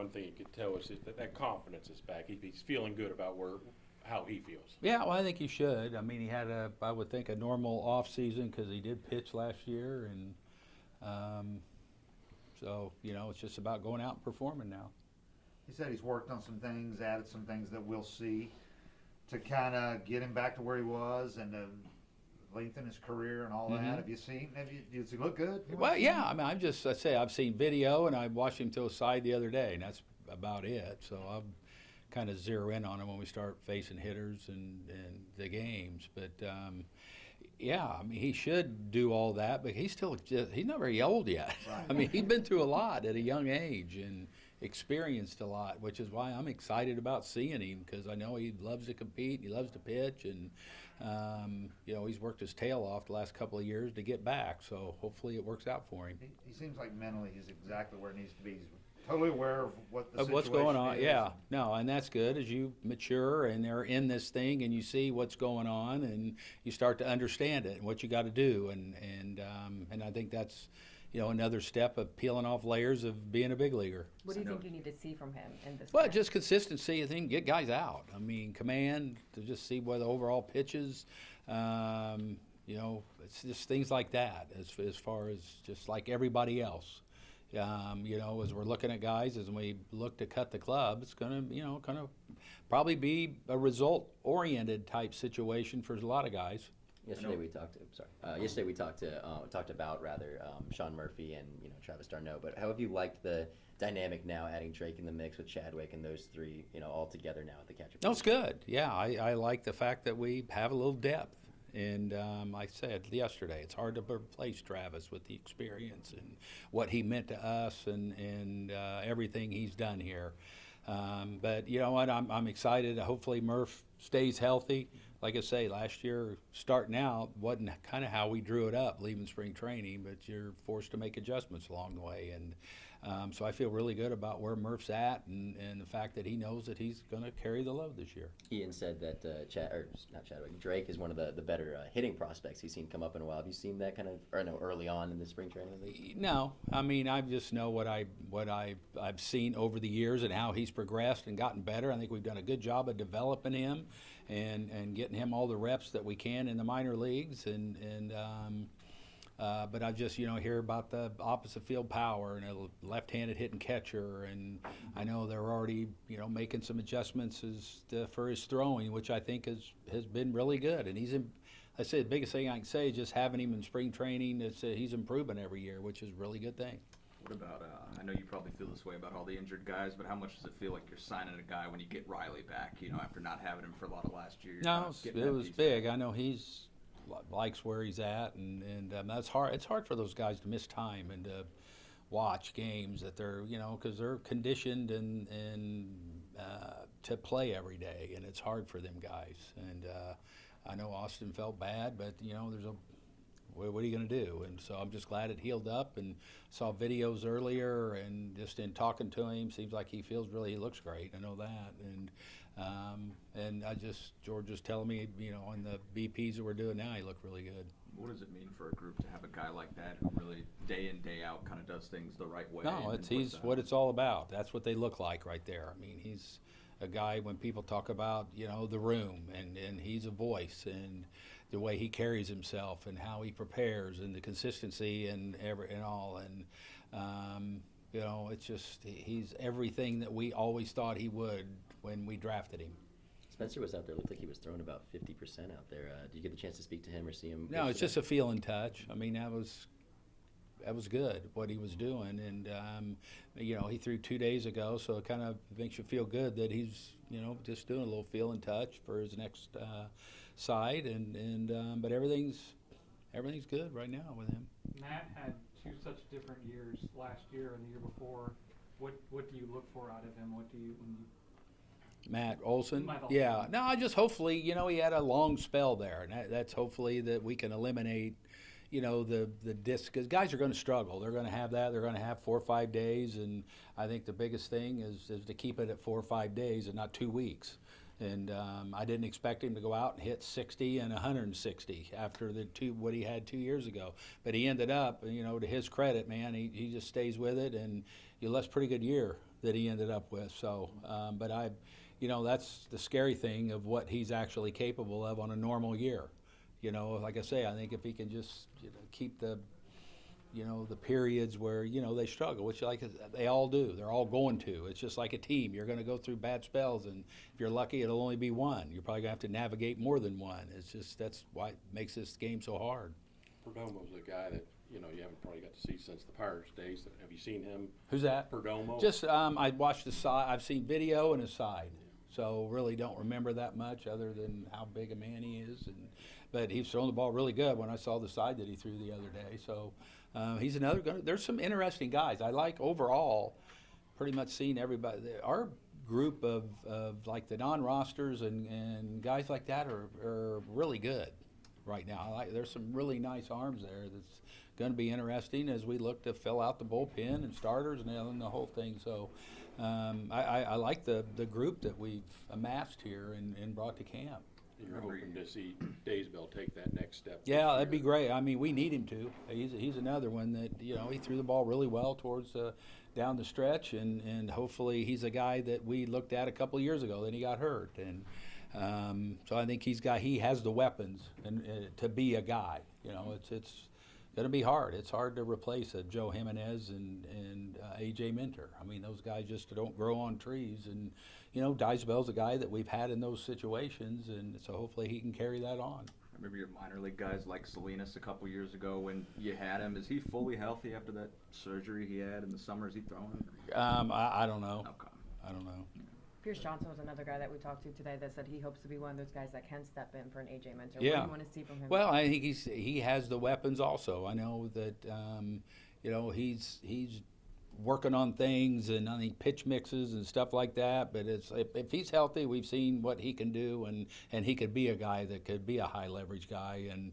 One thing you could tell is that confidence is back. He's feeling good about how he feels. Yeah, well, I think he should. I mean, he had I would think, a normal off season because he did pitch last year, and so it's just about going out and performing now. He said he's worked on some things, added some things that we'll see to kind of get him back to where he was and to lengthen his career and all that. Have you seen? Does he look good? Well, yeah. I mean, I've seen video, and I watched him throw a side the other day, and that's about it. So I'll kind of zero in on him when we start facing hitters and the games. But yeah, I mean, he should do all that, but he's not very old yet. Right. I mean, he's been through a lot at a young age and experienced a lot, which is why I'm excited about seeing him, because I know he loves to compete, he loves to pitch, and he's worked his tail off the last couple of years to get back. So hopefully it works out for him. He seems like mentally he's exactly where he needs to be. He's totally aware of what the situation what's going on. is. Yeah, no, and that's good as you mature and they're in this thing and you see what's going on and you start to understand it and what you got to do, and I think that's another step of peeling off layers of being a big leaguer. What do you think you need to see from him in this? Well, just consistency. I think get guys out. I mean, command to just see what the overall pitches. It's just things like that. As far as just like everybody else. As we're looking at guys, as we look to cut the club, it's going to, probably be a result-oriented type situation for a lot of guys. Yesterday we talked about Sean Murphy and Travis d'Arnaud. But how have you liked the dynamic now, adding Drake in the mix with Chadwick and those three, all together now at the catcher? No, it's good. Yeah, I like the fact that we have a little depth. And I said yesterday, it's hard to replace Travis with the experience and what he meant to us and everything he's done here. But you know what? I'm excited. Hopefully Murph stays healthy. Like I say, last year starting out wasn't kind of how we drew it up, leaving spring training, but you're forced to make adjustments along the way. And so I feel really good about where Murph's at and the fact that he knows that he's going to carry the load this year. Ian said that Drake is one of the better hitting prospects he's seen come up in a while. Have you seen that early on in the spring training league? No, I mean, I just know what I've seen over the years and how he's progressed and gotten better. I think we've done a good job of developing him and getting him all the reps that we can in the minor leagues. But I just hear about the opposite field power and a left-handed hitting catcher, and I know they're already making some adjustments for his throwing, which I think has been really good. And I say the biggest thing I can say is just having him in spring training. He's improving every year, which is a really good thing. What about, I know you probably feel this way about all the injured guys, but how much does it feel like you're signing a guy when you get Riley back, after not having him for a lot of last year? No, it was big. I know he's likes where he's at, and that's hard. It's hard for those guys to miss time and to watch games that they're, because they're conditioned and to play every day, and it's hard for them guys. And I know Austin felt bad, but, what are you going to do? And so I'm just glad it healed up, and saw videos earlier, and just in talking to him, seems like he looks great. I know that. And George was telling me, on the BPs that we're doing now, he looked really good. What does it mean for a group to have a guy like that who really day in, day out kind of does things the right way? No, he's what it's all about. That's what they look like right there. I mean, he's a guy, when people talk about, the room, and he's a voice, and the way he carries himself and how he prepares and the consistency and all. And, it's just, he's everything that we always thought he would when we drafted him. Spencer was out there. Looked like he was throwing about 50% out there. Did you get the chance to speak to him or see him? No, it's just a feeling touch. I mean, that was good, what he was doing. And, he threw 2 days ago, so it kind of makes you feel good that he's, just doing a little feel and touch for his next side. But everything's good right now with him. Matt had two such different years last year and the year before. What do you look for out of him? Matt Olson? Matt Olson. Yeah. No, I just hopefully, he had a long spell there. And that's hopefully that we can eliminate, the disc. Because guys are going to struggle. They're going to have that. They're going to have 4 or 5 days. And I think the biggest thing is to keep it at 4 or 5 days and not 2 weeks. And I didn't expect him to go out and hit 60 and 160 after what he had 2 years ago. But he ended up, to his credit, man, he just stays with it, and that's a pretty good year that he ended up with. So, but that's the scary thing of what he's actually capable of on a normal year. Like I say, I think if he can just keep the periods where they struggle, which they all do. They're all going to. It's just like a team. You're going to go through bad spells, and if you're lucky, it'll only be one. You're probably going to have to navigate more than one. That's why it makes this game so hard. Perdomo's a guy that you haven't probably got to see since the Pirates days. Have you seen him? Who's that? Perdomo. Just I watched the side. I've seen video and his side, so really don't remember that much other than how big a man he is. But he's throwing the ball really good when I saw the side that he threw the other day. So he's another. There's some interesting guys. I like overall, pretty much seeing everybody. Our group of like the non-rosters and guys like that are really good right now. There's some really nice arms there. That's going to be interesting as we look to fill out the bullpen and starters and the whole thing. So I like the group that we've amassed here and brought to camp. You're hoping to see Daysbell take that next step. Yeah, that'd be great. I mean, we need him to. He's another one that he threw the ball really well towards down the stretch, and hopefully he's a guy that we looked at a couple of years ago. Then he got hurt, and so I think he has the weapons and to be a guy. It's going to be hard. It's hard to replace a Joe Jimenez and A.J. Minter. I mean, those guys just don't grow on trees. And, Daysbell's a guy that we've had in those situations, and so hopefully he can carry that on. I remember your minor league guys like Salinas a couple years ago when you had him. Is he fully healthy after that surgery he had in the summer? Is he throwing? I don't know. Okay. I don't know. Pierce Johnson was another guy that we talked to today that said he hopes to be one of those guys that can step in for an A.J. Minter. Yeah. What do you want to see from him? Well, I think he has the weapons also. I know that he's working on things, and I think pitch mixes and stuff like that. But if he's healthy, we've seen what he can do, and he could be a guy that could be a high leverage guy. And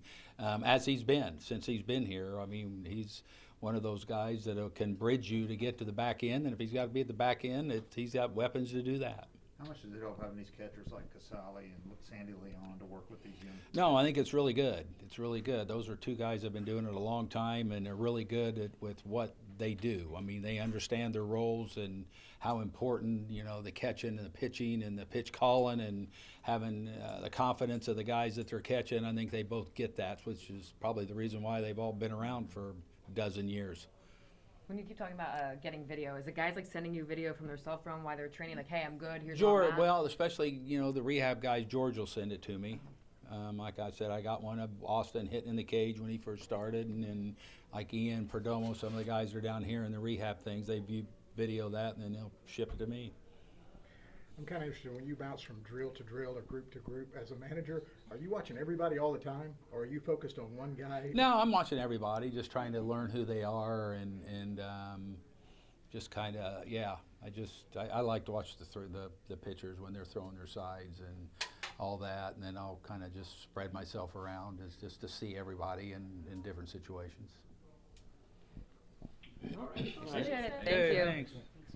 as he's been since he's been here, I mean, he's one of those guys that can bridge you to get to the back end. And if he's got to be at the back end, he's got weapons to do that. How much does it help having these catchers like Casale and Sandy Leon to work with these young? No, I think it's really good. It's really good. Those are two guys that have been doing it a long time, and they're really good with what they do. I mean, they understand their roles and how important, the catching and the pitching and the pitch calling and having the confidence of the guys that they're catching. I think they both get that, which is probably the reason why they've all been around for a dozen years. When you keep talking about getting video, is it guys like sending you video from their cell phone while they're training, like, hey, I'm good, here's all George, that? well, especially, the rehab guys, George will send it to me. Like I said, I got one of Austin hitting in the cage when he first started, and then like Ian, Perdomo, some of the guys are down here in the rehab things. They video that, and then they'll ship it to me. I'm kind of interested, when you bounce from drill to drill or group to group as a manager, are you watching everybody all the time, or are you focused on one guy? No, I'm watching everybody, just trying to learn who they are, and just kind of, I like to watch the pitchers when they're throwing their sides and all that, and then I'll kind of just spread myself around just to see everybody in different situations. All right. Appreciate it. Thank Hey, you. thanks.